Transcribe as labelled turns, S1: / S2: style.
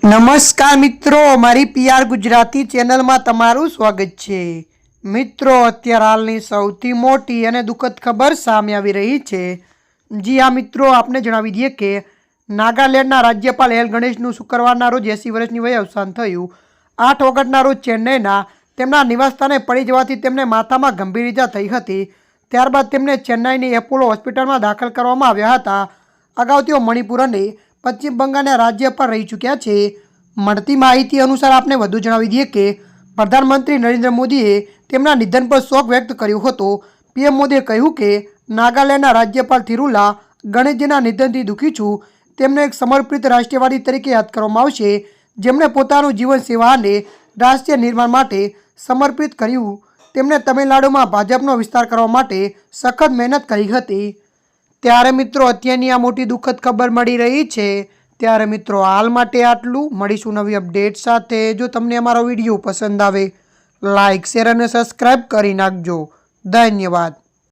S1: નમસ્કાર મિત્રો, મારી પીઆર ગુજરાતી ચેનલમાં તમારું સ્વાગત છે। મિત્રો, અત્યારે હાલની સૌથી મોટી અને દુઃખદ ખબર સામે આવી રહી છે। જી હા મિત્રો, આપને જણાવી દઈએ કે નાગાલેન્ડના રાજ્યપાલ એલ ગણેશનું શુક્રવારના રોજ 80 વર્ષની વયે અવસાન થયું। 8 ઓગસ્ટના રોજ ચેન્નઈના તેમના નિવાસસ્થાને પડી જવાથી તેમને માથામાં ગંભીર ઈજા થઈ હતી। ત્યારબાદ તેમને ચેન્નઈની એપોલો હોસ્પિટલમાં દાખલ કરવામાં આવ્યા હતા। અગાઉ તેઓ મણિપુર અને પશ્ચિમ બંગાળના રાજ્યપાલ રહી ચૂક્યા છે। મળતી માહિતી અનુસાર આપને વધુ જણાવી દઈએ કે પ્રધાનમંત્રી નરેન્દ્ર મોદીએ તેમના નિધન પર શોક વ્યક્ત કર્યો હતો। પીએમ મોદીએ કહ્યું કે નાગાલેન્ડના રાજ્યપાલ થિરુલા ગણેશજીના નિધનથી દુઃખી છું। તેમને એક સમર્પિત રાષ્ટ્રવાદી તરીકે યાદ કરવામાં આવશે, જેમણે પોતાનું જીવન સેવા અને રાષ્ટ્રીય નિર્માણ માટે સમર્પિત કર્યું। તેમણે તમિલનાડુમાં ભાજપનો વિસ્તાર કરવા માટે સખત મહેનત કરી હતી। ત્યારે મિત્રો, અત્યારની આ મોટી દુઃખદ ખબર મળી રહી છે। ત્યારે મિત્રો, હાલ માટે આટલું। મળીશું નવી અપડેટ સાથે। જો તમને અમારો વિડીયો પસંદ આવે, લાઇક, શેર અને સબસ્ક્રાઈબ કરી નાખજો। ધન્યવાદ।